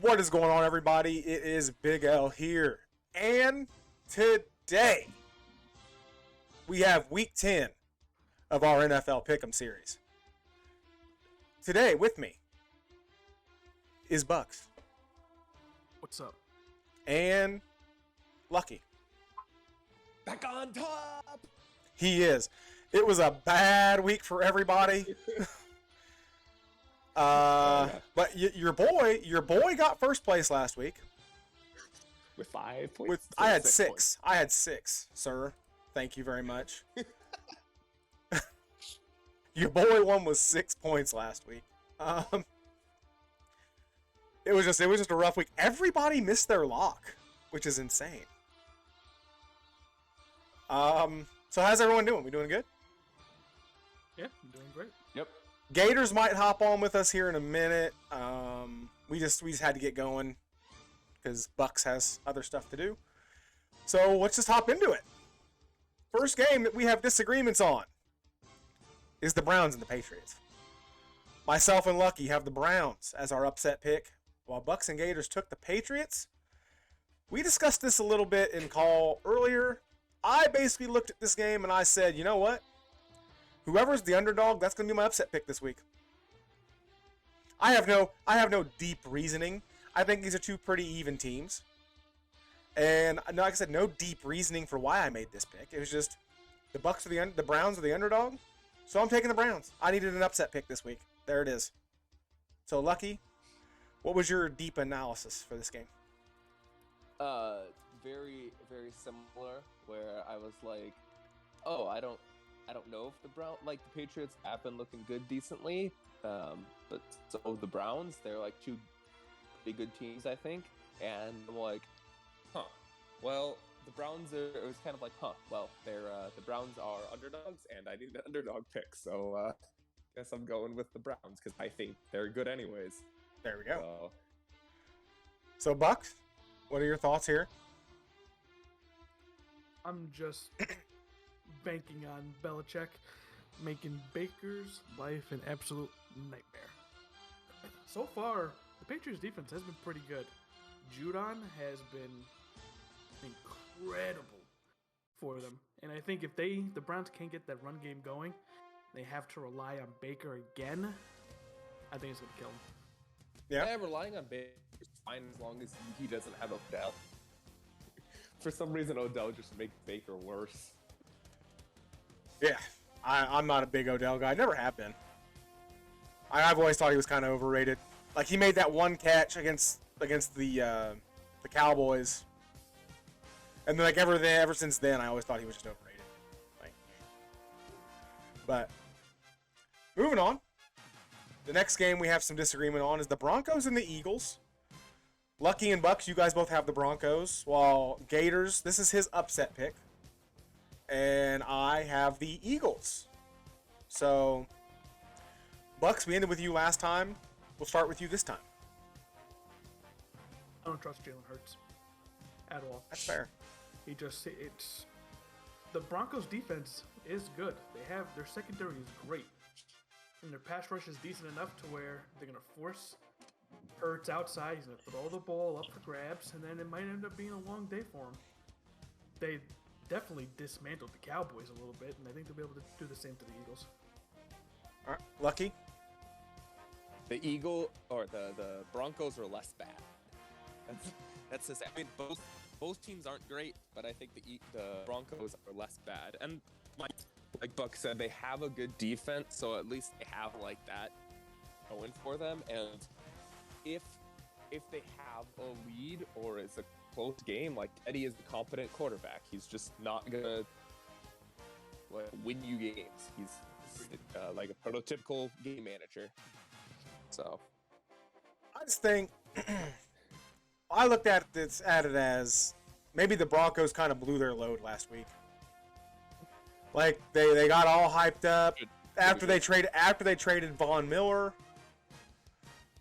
What is going on, everybody? It is Big L here. And today, we have week 10 of our NFL Pick'em series. Today, with me, is Bucks. What's up? And Lucky. Back on top! He is. It was a bad week for everybody. But your boy got first place last week. With 5 points? I had 6. I had 6, sir. Thank you very much. Your boy won with 6 points last week. It was just a rough week. Everybody missed their lock, which is insane. So how's everyone doing? We doing good? Yeah, I'm doing great. Yep. Gators might hop on with us here in a minute. We just had to get going because Bucks has other stuff to do. So let's just hop into it. First game that we have disagreements on is the Browns and the Patriots. Myself and Lucky have the Browns as our upset pick, while Bucks and Gators took the Patriots. We discussed this a little bit in call earlier. I basically looked at this game and I said, you know what? Whoever's the underdog, that's going to be my upset pick this week. I have no deep reasoning. I think these are two pretty even teams. And like I said, no deep reasoning for why I made this pick. It was just the Browns are the underdog. So I'm taking the Browns. I needed an upset pick this week. There it is. So Lucky, what was your deep analysis for this game? Very, very similar, where I was like, oh, I don't know if the Patriots have been looking good decently, but so the Browns, they're like two pretty good teams, I think, and I'm like, well, the Browns are, it was kind of like, well, they're, the Browns are underdogs, and I need an underdog pick, so, guess I'm going with the Browns, because I think they're good anyways. There we go. So Bucks, what are your thoughts here? I'm just banking on Belichick making Baker's life an absolute nightmare. So far, the Patriots defense has been pretty good. Judon has been incredible for them. And I think if the Browns can't get that run game going, they have to rely on Baker again. I think it's going to kill him. Yeah, relying on Baker is fine as long as he doesn't have Odell. For some reason, Odell just makes Baker worse. Yeah, I'm not a big Odell guy. I never have been. I've always thought he was kind of overrated. Like, he made that one catch against the Cowboys, and then ever since then, I always thought he was just overrated. But moving on, the next game we have some disagreement on is the Broncos and the Eagles. Lucky and Bucks, you guys both have the Broncos, while Gators, this is his upset pick. And I have the Eagles. So, Bucks, we ended with you last time. We'll start with you this time. I don't trust Jalen Hurts at all. That's fair. The Broncos defense is good. Their secondary is great. And their pass rush is decent enough to where they're going to force Hurts outside. He's going to throw the ball up for grabs, and then it might end up being a long day for him. They definitely dismantled the Cowboys a little bit, and I think they'll be able to do the same to the Eagles. All right, Lucky? The Broncos are less bad. That's just, I mean, both teams aren't great, but I think the Broncos are less bad. And like Buck said, they have a good defense, so at least they have like that going for them. And if they have a lead or it's a close game, like, Eddie is a competent quarterback. He's just not gonna win you games. He's like a prototypical game manager. So I just think I looked at it as maybe the Broncos kind of blew their load last week. Like, they got all hyped up after they traded Von Miller.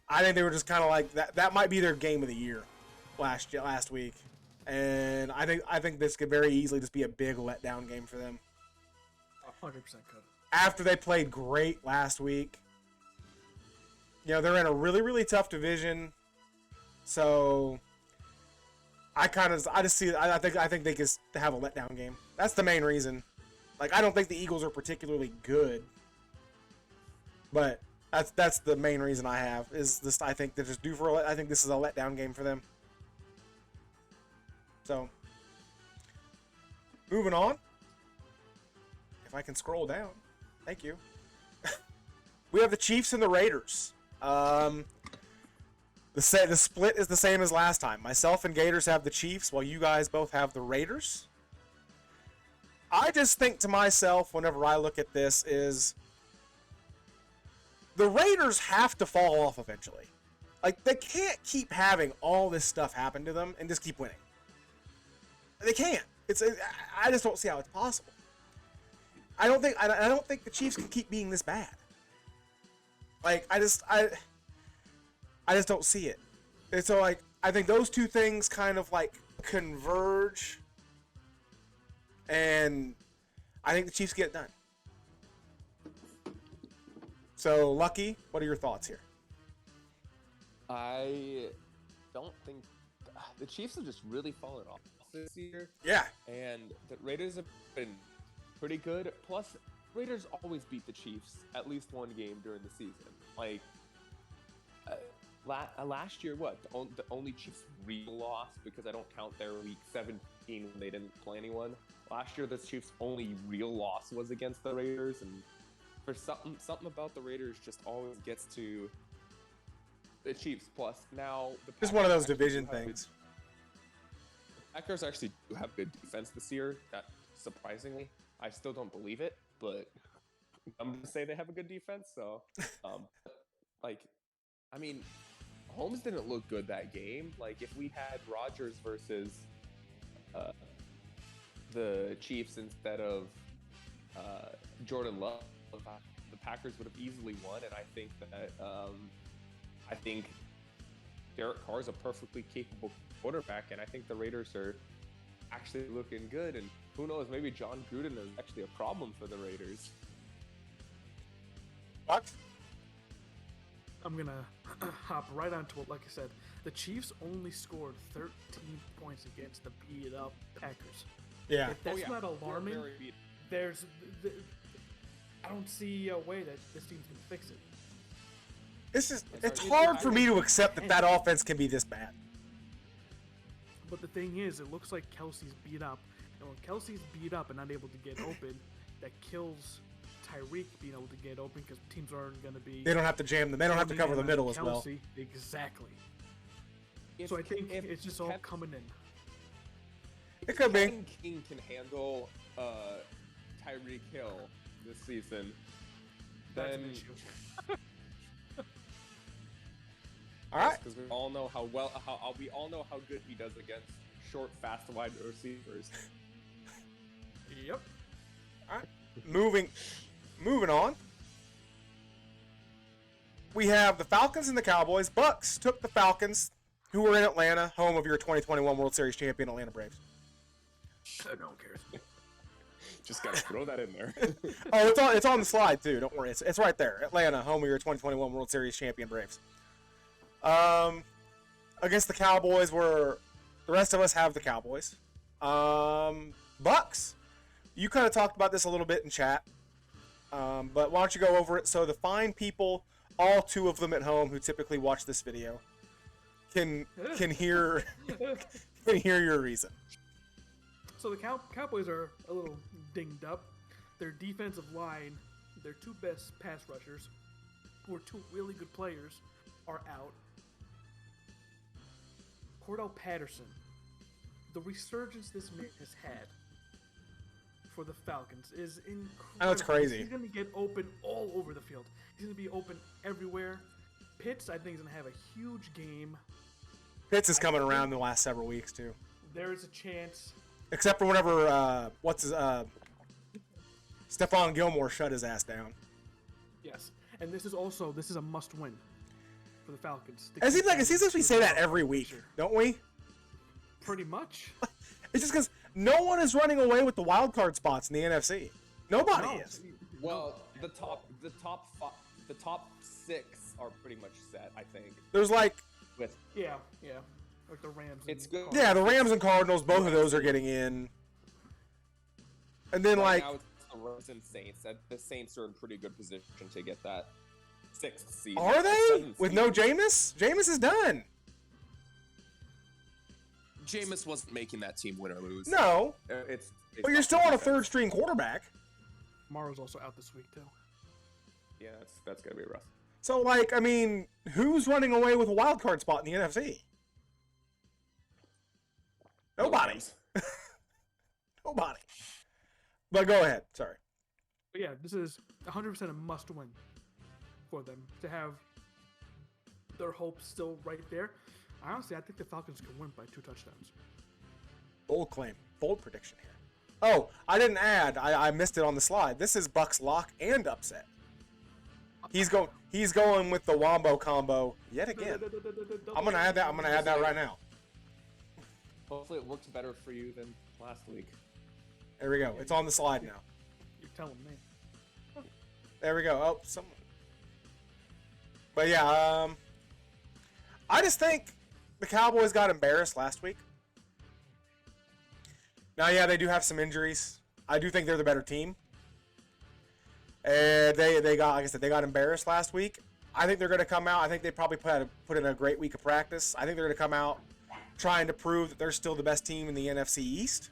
I think they were just kind of like that might be their game of the year last week. And I think this could very easily just be a big letdown game for them. 100% could. After they played great last week. You know, they're in a really, really tough division. So I just see I think they just have a letdown game. That's the main reason. Like I don't think the Eagles are particularly good, but that's the main reason I have is this. I think they're just due for. I think this is a letdown game for them. So moving on. If I can scroll down, thank you. We have the Chiefs and the Raiders. The split is the same as last time. Myself and Gators have the Chiefs, while you guys both have the Raiders. I just think to myself, whenever I look at this, is the Raiders have to fall off eventually. Like, they can't keep having all this stuff happen to them and just keep winning. They can't. I just don't see how it's possible. I don't think the Chiefs can keep being this bad. Like, I just don't see it. And so, like, I think those two things kind of, like, converge. And I think the Chiefs get it done. So, Lucky, what are your thoughts here? I don't think the Chiefs have just really fallen off this year. Yeah. And the Raiders have been pretty good. Plus, Raiders always beat the Chiefs at least one game during the season. Like, last year, the only Chiefs real loss, because I don't count their week 17 when they didn't play anyone. Last year, the Chiefs' only real loss was against the Raiders, and for something about the Raiders just always gets to the Chiefs. Plus, now the Just one of those division things. The Packers actually do have good defense this year. That surprisingly, I still don't believe it, but I'm gonna say they have a good defense. So, I mean, Holmes didn't look good that game. Like, if we had Rodgers versus the Chiefs instead of Jordan Love, the Packers would have easily won. And I think Derek Carr is a perfectly capable quarterback, and I think the Raiders are actually looking good. And who knows, maybe John Gruden is actually a problem for the Raiders. What? I'm gonna hop right onto it. Like I said, the Chiefs only scored 13 points against the beat up Packers. Yeah. If that's not alarming, I don't see a way that this team can fix it. It's hard for me to accept that offense can be this bad. But the thing is, it looks like Kelsey's beat up. And when Kelsey's beat up and not able to get open, that kills Tyreek being able to get open because teams aren't going to be... They don't have to jam them. They don't have to cover the middle as well. Exactly. So I think it's just all coming in. It could be. Kevin King can handle Tyreek Hill this season. That's Then an issue. All right. because we all know how good he does against short, fast, wide receivers. Yep. All right. Moving on. We have the Falcons and the Cowboys. Bucks took the Falcons, who were in Atlanta, home of your 2021 World Series champion Atlanta Braves. No one cares. Just gotta throw that in there. Oh, it's on the slide too. Don't worry, it's right there. Atlanta, home of your 2021 World Series champion Braves. Against the Cowboys, where the rest of us have the Cowboys. Bucks. You kind of talked about this a little bit in chat, but why don't you go over it so the fine people, all two of them at home who typically watch this video, can hear your reason. So the Cowboys are a little dinged up. Their defensive line, their two best pass rushers, who are two really good players, are out. Cordell Patterson, the resurgence this man has had for the Falcons is incredible. Oh, it's crazy. He's going to get open all over the field. He's going to be open everywhere. Pitts, I think, is going to have a huge game. Pitts is coming around in the last several weeks too. There is a chance. Except for whenever Stephon Gilmore shut his ass down. Yes, and this is a must-win for the Falcons. It seems like we say that every week, don't we? Pretty much. It's just because no one is running away with the wild card spots in the NFC. Nobody is. Well, the top 6 are pretty much set, I think. There's like with Yeah, like the Rams. It's and good. Cardinals. Yeah, the Rams and Cardinals, both of those are getting in. And then, right like, now it's the Rams and Saints. The Saints are in pretty good position to get that 6th seed. are or they? 7th With seed. no Jameis? Jameis is done. Jameis wasn't making that team win or lose. No, It's but you're still on a third string quarterback. Morrow's also out this week too. Yeah, that's gonna be rough. So, like, I mean, who's running away with a wild card spot in the NFC? Nobody. Rams. Nobody. But go ahead. Sorry. But yeah, this is 100% a must-win for them to have their hopes still right there. Honestly, I think the Falcons can win by 2 touchdowns. Bold claim. Bold prediction here. Oh, I didn't add. I missed it on the slide. This is Bucks lock and upset. He's going with the Wombo combo yet again. I'm gonna add that. I'm gonna add that right now. Hopefully it works better for you than last week. There we go. It's on the slide now. You're telling me. There we go. Oh, someone. But yeah, I just think the Cowboys got embarrassed last week. Now, yeah, they do have some injuries. I do think they're the better team. And they got, like I said, they got embarrassed last week. I think they're going to come out. I think they probably put in a great week of practice. I think they're going to come out trying to prove that they're still the best team in the NFC East.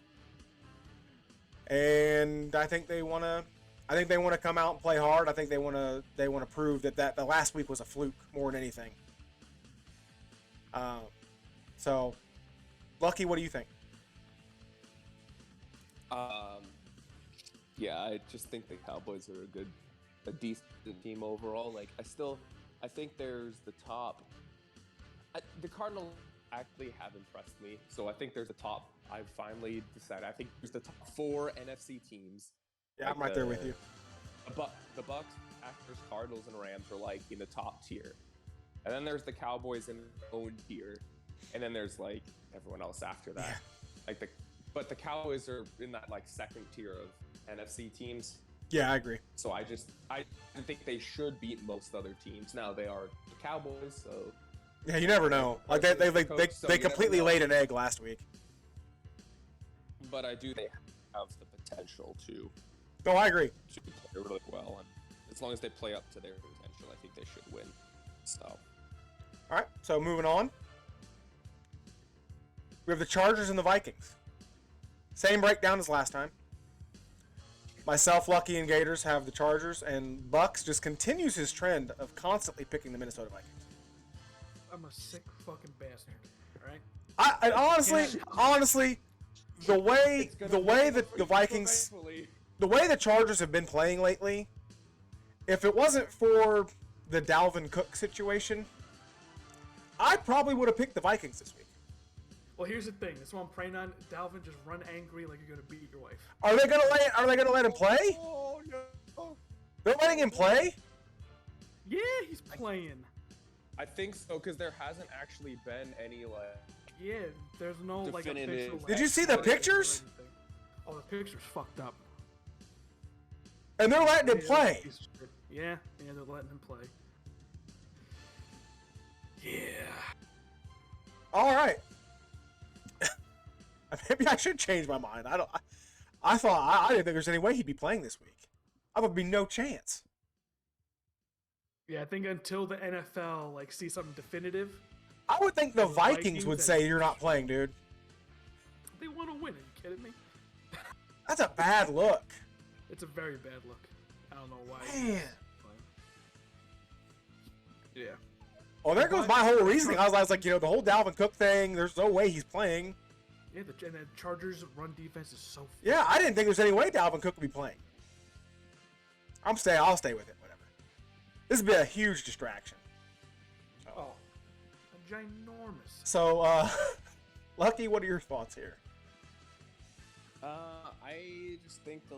And I think they want to. I think they want to come out and play hard. I think they want to prove that the last week was a fluke more than anything. So, Lucky, what do you think? Yeah, I just think the Cowboys are a decent team overall. Like, I think there's the top. The Cardinals actually have impressed me, so I think there's a top. I've finally decided. I think there's the top 4 NFC teams. Yeah, I'm right there with you. The Bucks, Packers, Cardinals, and Rams are like in the top tier, and then there's the Cowboys in their own tier, and then there's like everyone else after that. Yeah. But the Cowboys are in that like second tier of NFC teams. Yeah, I agree. So I think they should beat most other teams. Now they are the Cowboys, so Yeah, you never know. Like they completely laid an egg last week. but I do they have the potential to No, I agree. play really well, and as long as they play up to their potential, I think they should win. So All right, so moving on. We have the Chargers and the Vikings. Same breakdown as last time. Myself, Lucky, and Gators have the Chargers, and Bucks just continues his trend of constantly picking the Minnesota Vikings. I'm a sick fucking bastard. All right. I honestly, the way that the Vikings, the way the Chargers have been playing lately, if it wasn't for the Dalvin Cook situation, I probably would have picked the Vikings this week. Well, here's the thing. That's what I'm praying on. Dalvin, just run angry like you're gonna beat your wife. Are they gonna let him play? Oh no! They're letting him play? Yeah, he's playing. I think so because there hasn't actually been any like. Yeah, there's no like Definitive. official. Did you see the pictures? Oh, the pictures fucked up. And they're letting him Yeah, play. piece of shit. Yeah, they're letting him play. Yeah. All right. Maybe I should change my mind. I thought I didn't think there's any way he'd be playing this week. I thought there'd be no chance. Yeah, I think until the NFL like see something definitive, I would think the The Vikings would Vikings say and- you're not playing, dude. they want to win. Are you kidding me? That's a bad look. It's a very bad look. I don't know why. Man. Yeah. Oh, there goes my whole reasoning. I was like, the whole Dalvin Cook thing. There's no way he's playing. Yeah, and the Chargers' run defense is so. Yeah, I didn't think there's any way Dalvin Cook would be playing. I'll stay with it. Whatever. This would be a huge distraction. Oh, ginormous. So, Lucky, what are your thoughts here? I just think the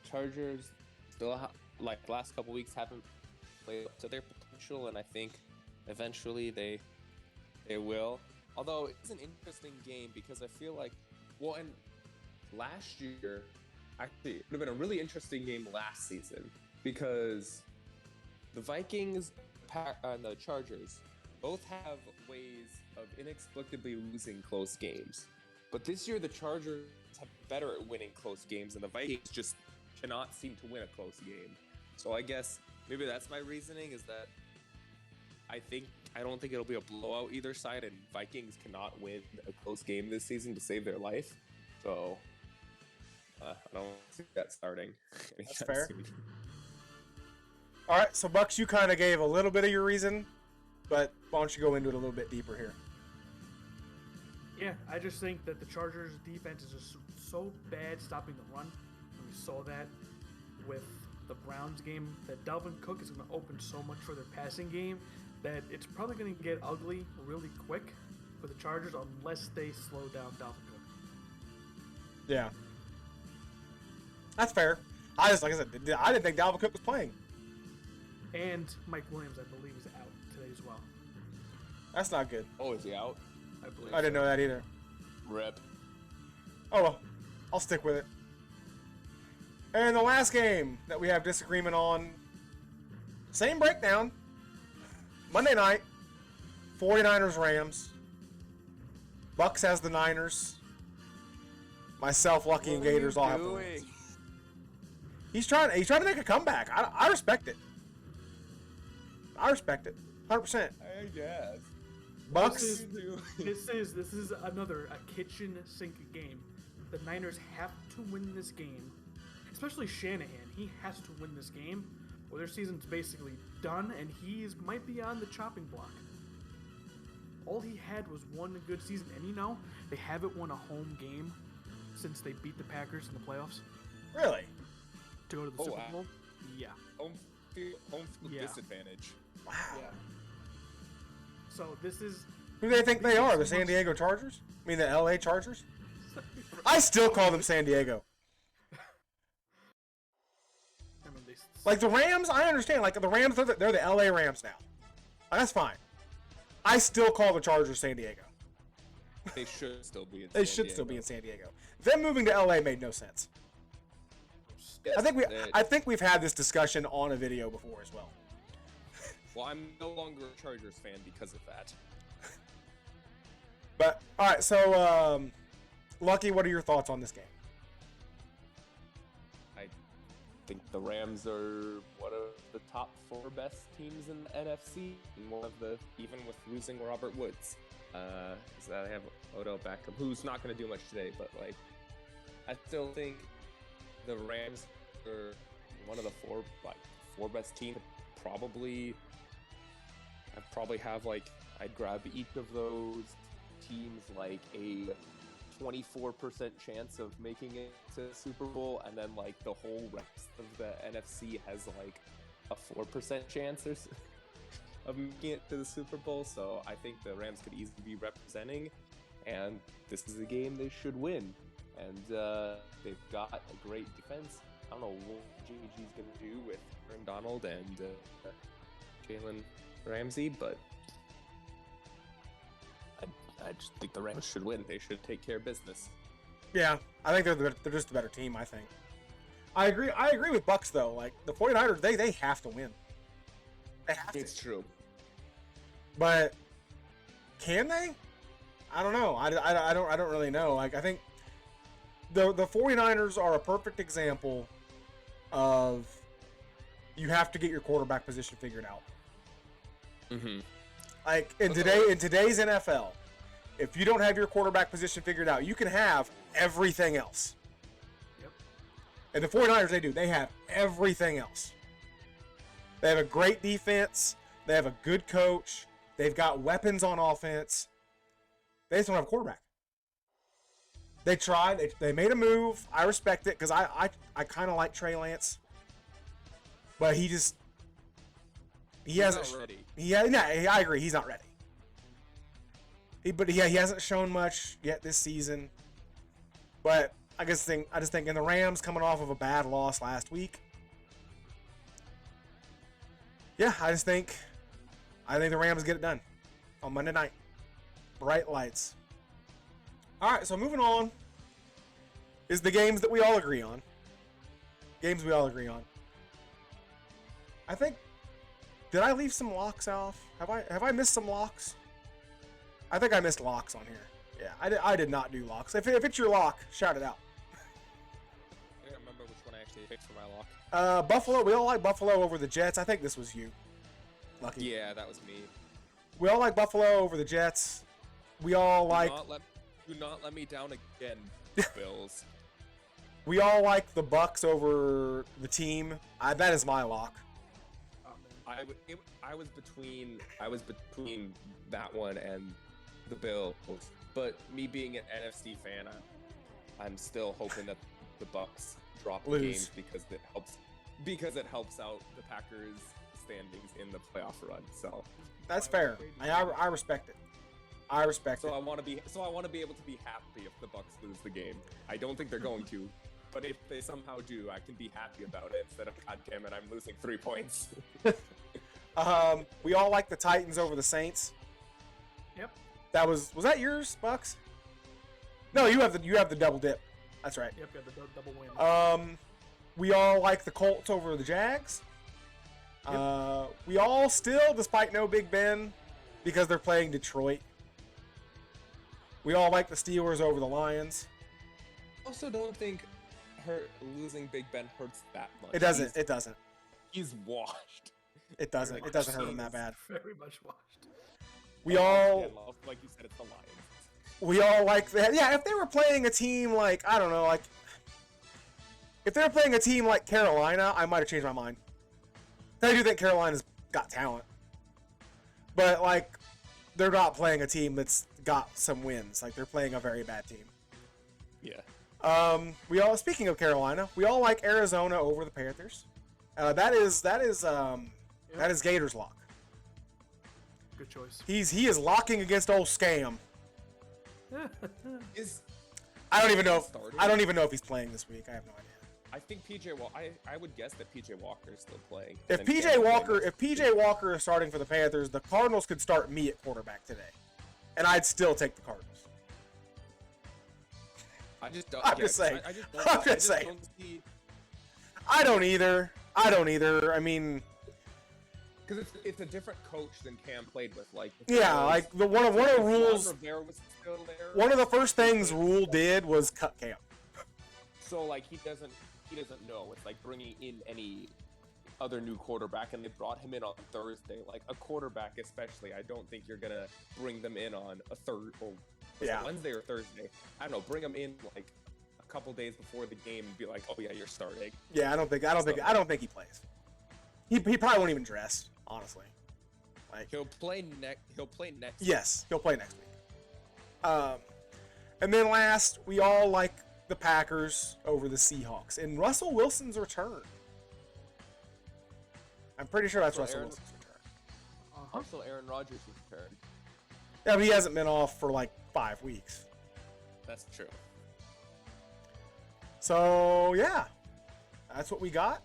Chargers still like last couple weeks haven't played up to their potential, and I think eventually they will. Although it's an interesting game because I feel like, and last year actually it would have been a really interesting game last season because the Vikings and the Chargers both have ways of inexplicably losing close games. But this year, the Chargers have been better at winning close games, and the Vikings just cannot seem to win a close game. So I guess maybe that's my reasoning, is that I don't think it'll be a blowout either side, and Vikings cannot win a close game this season to save their life. So I don't see that starting. That's anytime fair. soon. All right, so Bucks, you kind of gave a little bit of your reason, but why don't you go into it a little bit deeper here? Yeah, I just think that the Chargers' defense is just so bad stopping the run. And we saw that with the Browns game, that Dalvin Cook is going to open so much for their passing game that it's probably going to get ugly really quick for the Chargers unless they slow down Dalvin Cook. Yeah. That's fair. Like I said, I didn't think Dalvin Cook was playing. And Mike Williams, I believe, is out today as well. That's not good. Oh, is he out? I believe. I didn't know that either. Rip. Oh well, I'll stick with it. And the last game that we have disagreement on, same breakdown. Monday night, 49ers Rams. Bucks has the Niners. Myself, Lucky, and Gators all have the Rams. He's trying to make a comeback. I respect it. I respect it. 100%. I guess. Bucks. This is another kitchen sink game. The Niners have to win this game, especially Shanahan. He has to win this game, or their season's basically done, and might be on the chopping block. All he had was one good season, and they haven't won a home game since they beat the Packers in the playoffs Really? to go to the Super Bowl. Yeah. Home field Yeah. disadvantage. Wow. Yeah. So this is. Who do they think they are? The San Diego Chargers? I mean, the LA Chargers? I still call them San Diego. I mean, they. Like the Rams, I understand. Like the Rams, they're the LA Rams now. That's fine. I still call the Chargers San Diego. They should still be in They San should still Diego. be in San Diego. Them moving to LA made no sense. I think we've had this discussion on a video before as well. Well, I'm no longer a Chargers fan because of that. But all right, so Lucky, what are your thoughts on this game? I think the Rams are one of the top 4 best teams in the NFC, and one of the, even with losing Robert Woods. So I have Odell Beckham, who's not going to do much today, but like, I still think the Rams are one of the 4 best teams. I'd probably have I'd grab each of those teams like a 24% chance of making it to the Super Bowl, and then the whole rest of the NFC has a 4% chance of making it to the Super Bowl. So I think the Rams could easily be representing, and this is a game they should win. And they've got a great defense. I don't know what JG's going to do with Aaron Donald and Jalen Ramsey, but I just think the Rams should win. They should take care of business. Yeah, I think they're just a better team, I think. I agree with Bucks though. Like the 49ers, they have to win. They have to. It's true. But can they? I don't know. I don't really know. I think the 49ers are a perfect example of you have to get your quarterback position figured out. Mm-hmm. In today's NFL, if you don't have your quarterback position figured out, you can have everything else. Yep. And the 49ers, they do. They have everything else. They have a great defense. They have a good coach. They've got weapons on offense. They just don't have a quarterback. They tried. They made a move. I respect it because I kind of like Trey Lance. But he hasn't. Not ready. I agree. He's not ready. He hasn't shown much yet this season. But I just think in the Rams coming off of a bad loss last week. Yeah, I think the Rams get it done on Monday night. Bright lights. All right, so moving on is the games that we all agree on. I think Did I leave some locks off? Have I missed some locks? I think I missed locks on here. Yeah, I did not do locks. If it's your lock, shout it out. I don't remember which one I actually picked for my lock. Buffalo. We all like Buffalo over the Jets. I think this was you. Lucky. Yeah, that was me. We all like Buffalo over the Jets. We all like. Do not let me down again, Bills. We all like the Bucks over the team. That is my lock. Oh, man. I was between that one and the Bills, but me being an NFC fan, I'm still hoping that the Bucks drop the Lose. game because it helps out the Packers standings in the playoff run. So That's fair. I respect it. I respect it. I want to be able to be happy if the Bucks lose the game. I don't think they're going to, but if they somehow do, I can be happy about it instead of God damn it, I'm losing 3 points. We all like the Titans over the Saints. Yep. That was that yours, Bucks? No, you have the double dip. That's right. Yep, got the double win. We all like the Colts over the Jags. We all still, despite no Big Ben, because they're playing Detroit. We all like the Steelers over the Lions. Also, don't think losing Big Ben hurts that much. It doesn't. It doesn't. He's washed. It doesn't. It doesn't hurt him that bad. Very much washed. We all. Like you said, it's the Lions. We all like that. Yeah, if they were playing a team like, I don't know, like, if they were playing a team like Carolina, I might have changed my mind. I do think Carolina's got talent. But, like, they're not playing a team that's got some wins. Like, they're playing a very bad team. Yeah. Speaking of Carolina, we all like Arizona over the Panthers. That is Gators lock. Good choice. He is locking against old Scam. Is I don't even know. starting? I don't even know if he's playing this week. I have no idea. I think PJ Walker. I would guess that PJ Walker is still playing. If And then PJ Cameron Walker, Williams- if PJ Walker is starting for the Panthers, the Cardinals could start me at quarterback today, and I'd still take the Cardinals. I just don't. I'm just saying. I just don't, I'm I just saying. Don't see, I don't either. I mean, because it's a different coach than Cam played with. Like yeah, like one of the rules. Rivera was still there. One of the first things Rule did was cut Cam. So like he doesn't know. It's like bringing in any other new quarterback, and they brought him in on Thursday. Like a quarterback, especially, I don't think you're gonna bring them in on a third or was it Wednesday or Thursday. I don't know. Bring them in like a couple days before the game and be like, oh yeah, you're starting. Yeah, I don't think he plays. He probably won't even dress, honestly. Like He'll play next. yes, he'll play next week. And then last, we all like the Packers over the Seahawks and Russell Wilson's return. I'm pretty sure that's Russell Wilson's return. Also, Aaron Rodgers' return. Yeah, but he hasn't been off for like 5 weeks. That's true. So yeah, that's what we got.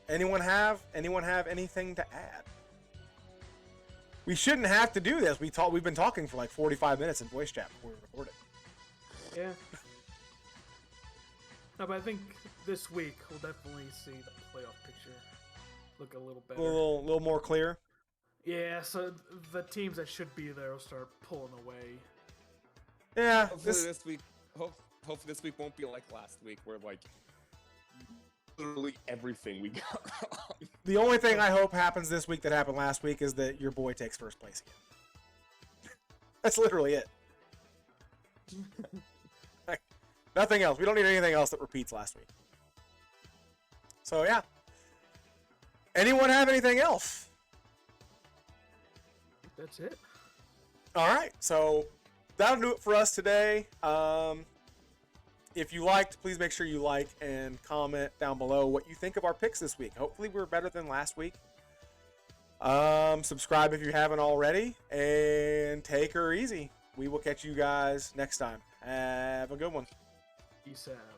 Anyone have anything to add? We shouldn't have to do this. We've been talking for like 45 minutes in voice chat before we recorded. Yeah. No, but I think this week we'll definitely see the playoff picture look a little better. A little more clear. Yeah, so the teams that should be there will start pulling away. Yeah, Hopefully this week. Hopefully this week won't be like last week, where like literally everything we got wrong. the only thing I hope happens this week that happened last week is that your boy takes first place again. That's literally it. Like, nothing else. We don't need anything else that repeats last week. So yeah. Anyone have anything else? That's it. All right, so that'll do it for us today. If you liked, please make sure you like and comment down below what you think of our picks this week. Hopefully we're better than last week. Subscribe if you haven't already, and take her easy. We will catch you guys next time. Have a good one. Peace out.